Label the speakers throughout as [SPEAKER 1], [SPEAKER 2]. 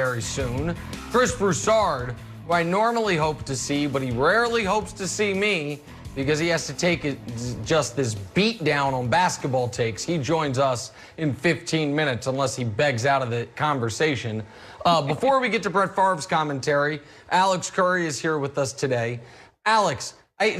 [SPEAKER 1] very soon. Chris Broussard, who I normally hope to see, but he rarely hopes to see me because he has to take just this beat down on basketball takes. He joins us in 15 minutes unless he begs out of the conversation. Before we get to Brett Favre's commentary, Alex Curry is here with us today. Alex, I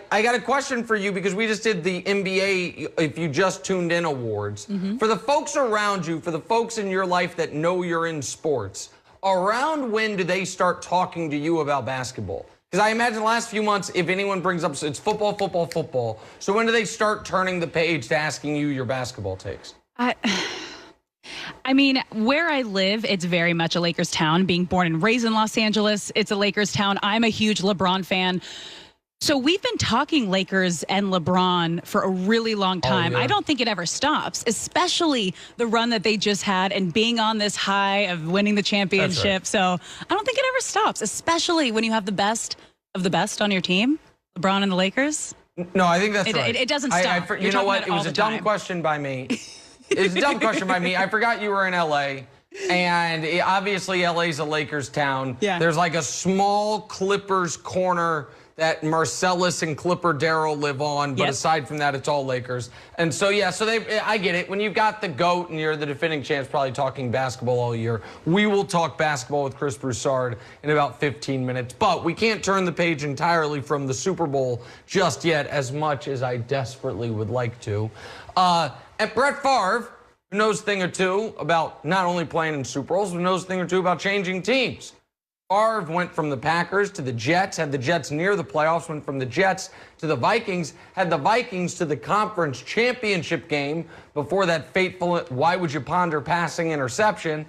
[SPEAKER 1] got a question for you because we just did the NBA If You Just Tuned In awards. For the folks around you, for the folks in your life that know you're in sports, around when do they start talking to you about basketball? Because I imagine the last few months, if anyone brings up, it's football, football, football. So when do they start turning the page to asking you your basketball takes?
[SPEAKER 2] I mean, where I live, it's very much a Lakers town. Being born and raised in Los Angeles, it's a Lakers town. I'm a huge LeBron fan. So we've been talking Lakers and LeBron for a really long time. I don't think it ever stops, especially the run that they just had and being on this high of winning the championship. Right. So I don't think it ever stops, especially when you have the best of the best on your team, LeBron and the Lakers.
[SPEAKER 1] No, I think that's right.
[SPEAKER 2] It doesn't stop.
[SPEAKER 1] You know what? It was a dumb question by me. It's a dumb question by me. I forgot you were in L.A., and obviously L.A.'s a Lakers town. Yeah. There's like a small Clippers corner that Marcellus and Clipper Darrell live on, but aside from that, it's all Lakers. And so, yeah, so I get it. When you've got the GOAT and you're the defending champs probably talking basketball all year, we will talk basketball with Chris Broussard in about 15 minutes. But we can't turn the page entirely from the Super Bowl just yet, as much as I desperately would like to. And Brett Favre, who knows a thing or two about not only playing in Super Bowls, but knows a thing or two about changing teams. Favre went from the Packers to the Jets, had the Jets near the playoffs, went from the Jets to the Vikings, had the Vikings to the conference championship game before that fateful why would you ponder passing interception.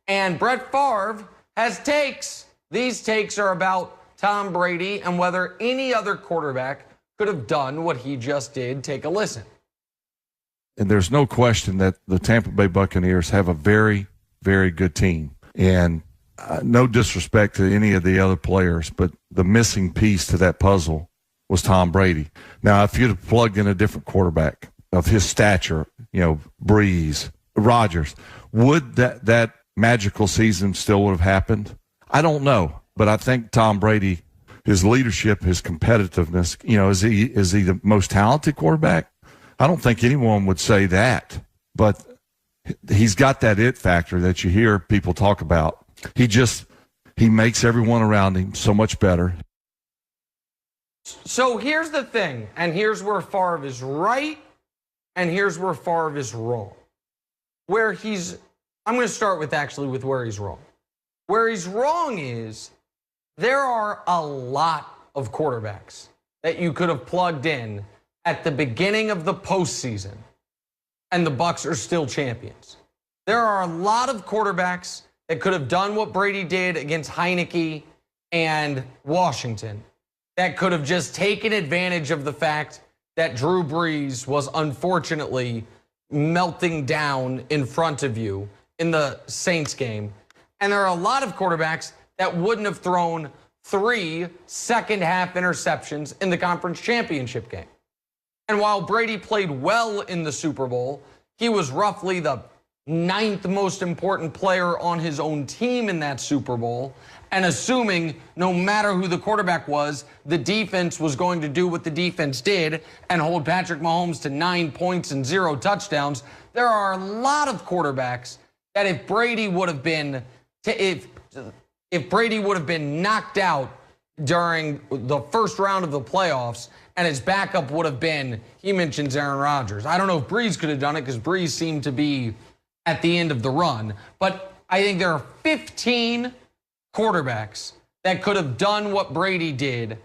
[SPEAKER 1] And Brett Favre has takes. These takes are about Tom Brady and whether any other quarterback could have done what he just did. Take a listen.
[SPEAKER 3] And there's no question that the Tampa Bay Buccaneers have a very, very good team. And no disrespect to any of the other players, but the missing piece to that puzzle was Tom Brady. Now, if you'd have plugged in a different quarterback of his stature, Breeze, Rodgers, would that magical season still would have happened? I don't know, but I think Tom Brady, his leadership, his competitiveness, is he the most talented quarterback? I don't think anyone would say that, but he's got that it factor that you hear people talk about. He makes everyone around him so much better.
[SPEAKER 1] So here's the thing, and here's where Favre is right, and here's where Favre is wrong. I'm going to start with where he's wrong. Where he's wrong is there are a lot of quarterbacks that you could have plugged in at the beginning of the postseason, and the Bucs are still champions. There are a lot of quarterbacks that could have done what Brady did against Heineke and Washington, that could have just taken advantage of the fact that Drew Brees was unfortunately melting down in front of you in the Saints game. And there are a lot of quarterbacks that wouldn't have thrown 3 second-half interceptions in the conference championship game. And while Brady played well in the Super Bowl, he was roughly the 9th most important player on his own team in that Super Bowl, and assuming no matter who the quarterback was, the defense was going to do what the defense did and hold Patrick Mahomes to 9 points and 0 touchdowns, there are a lot of quarterbacks that if Brady would have been knocked out during the first round of the playoffs and his backup would have been, he mentions Aaron Rodgers. I don't know if Breeze could have done it because Breeze seemed to be at the end of the run. But I think there are 15 quarterbacks that could have done what Brady did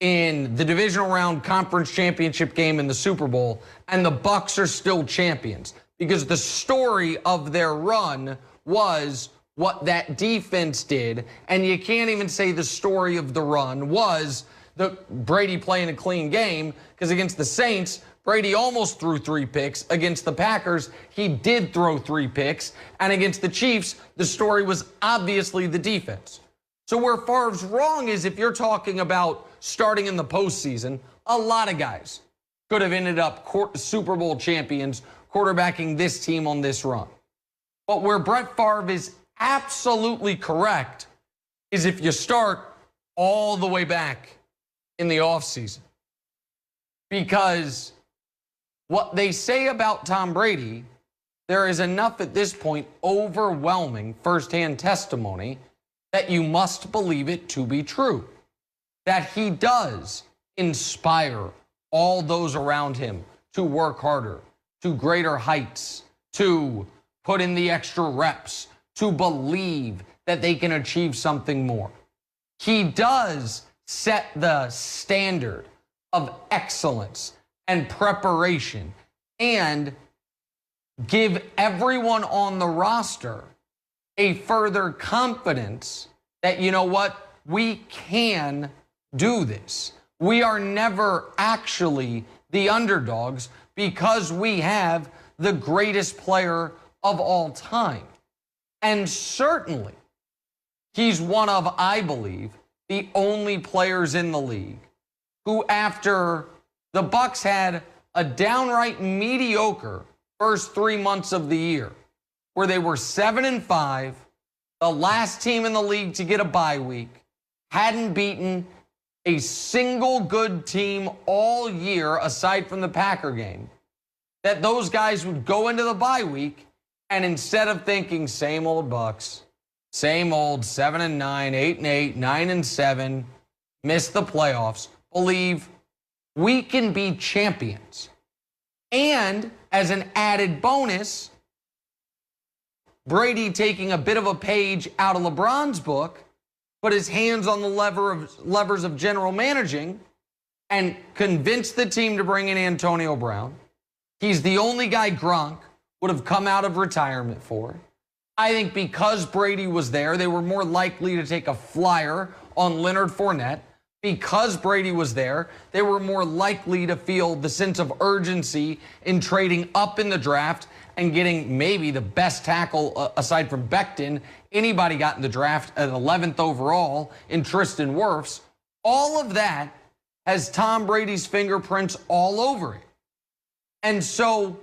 [SPEAKER 1] in the divisional round conference championship game in the Super Bowl, and the Bucs are still champions because the story of their run was what that defense did, and you can't even say the story of the run was the Brady playing a clean game, because against the Saints, Brady almost threw 3 picks. Against the Packers, he did throw 3 picks. And against the Chiefs, the story was obviously the defense. So where Favre's wrong is if you're talking about starting in the postseason, a lot of guys could have ended up Super Bowl champions quarterbacking this team on this run. But where Brett Favre is absolutely correct is if you start all the way back in the offseason. Because what they say about Tom Brady, there is enough at this point overwhelming firsthand testimony that you must believe it to be true. That he does inspire all those around him to work harder, to greater heights, to put in the extra reps, to believe that they can achieve something more. He does set the standard of excellence and preparation and give everyone on the roster a further confidence that, you know what, we can do this. We are never actually the underdogs because we have the greatest player of all time. And certainly, he's one of, I believe, the only players in the league who, after the Bucs had a downright mediocre first 3 months of the year, where they were 7-5, the last team in the league to get a bye week, hadn't beaten a single good team all year aside from the Packer game, that those guys would go into the bye week and instead of thinking same old Bucs, same old 7-9, 8-8, 9-7, miss the playoffs, believe we can be champions. And as an added bonus, Brady taking a bit of a page out of LeBron's book, put his hands on the levers of general managing and convinced the team to bring in Antonio Brown. He's the only guy Gronk would have come out of retirement for. I think because Brady was there, they were more likely to take a flyer on Leonard Fournette. Because Brady was there, they were more likely to feel the sense of urgency in trading up in the draft and getting maybe the best tackle aside from Becton anybody got in the draft at 11th overall in Tristan Wirfs. All of that has Tom Brady's fingerprints all over it. And so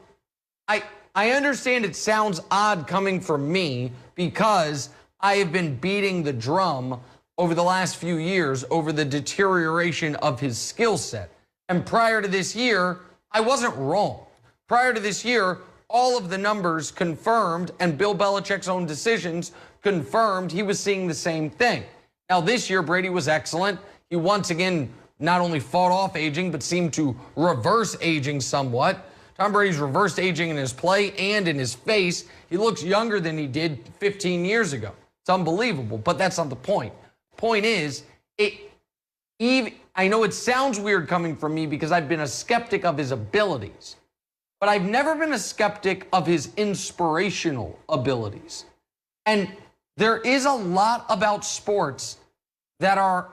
[SPEAKER 1] I understand it sounds odd coming from me because I have been beating the drum over the last few years over the deterioration of his skill set. And prior to this year, I wasn't wrong. Prior to this year, all of the numbers confirmed and Bill Belichick's own decisions confirmed he was seeing the same thing. Now this year, Brady was excellent. He once again not only fought off aging, but seemed to reverse aging somewhat. Tom Brady's reversed aging in his play and in his face. He looks younger than he did 15 years ago. It's unbelievable, but that's not the point. Point is, I know it sounds weird coming from me because I've been a skeptic of his abilities, but I've never been a skeptic of his inspirational abilities. And there is a lot about sports that are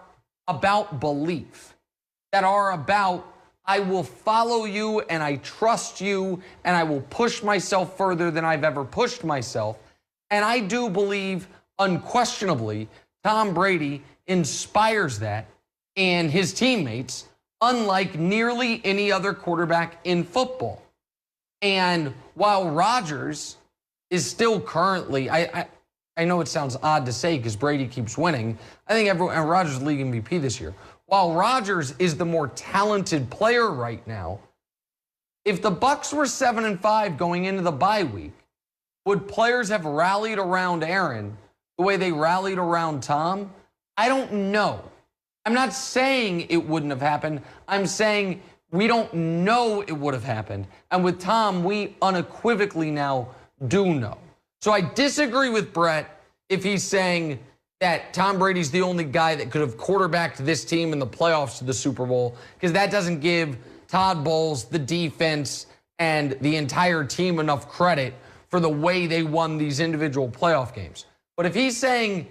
[SPEAKER 1] about belief, that are about, I will follow you and I trust you and I will push myself further than I've ever pushed myself. And I do believe unquestionably Tom Brady inspires that in his teammates, unlike nearly any other quarterback in football. And while Rodgers is still currently, I know it sounds odd to say because Brady keeps winning. I think Rodgers is league MVP this year. While Rodgers is the more talented player right now, if the Bucs were 7-5 going into the bye week, would players have rallied around Aaron the way they rallied around Tom? I don't know. I'm not saying it wouldn't have happened. I'm saying we don't know it would have happened. And with Tom, we unequivocally now do know. So I disagree with Brett if he's saying that Tom Brady's the only guy that could have quarterbacked this team in the playoffs to the Super Bowl, because that doesn't give Todd Bowles, the defense, and the entire team enough credit for the way they won these individual playoff games. But if he's saying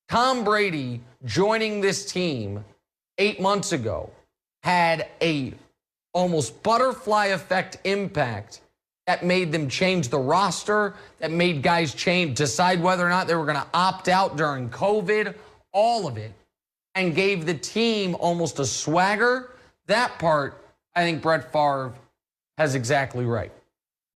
[SPEAKER 1] Tom Brady joining this team 8 months ago had a almost butterfly effect impact that made them change the roster, that made guys decide whether or not they were going to opt out during COVID, all of it, and gave the team almost a swagger, that part, I think Brett Favre has exactly right.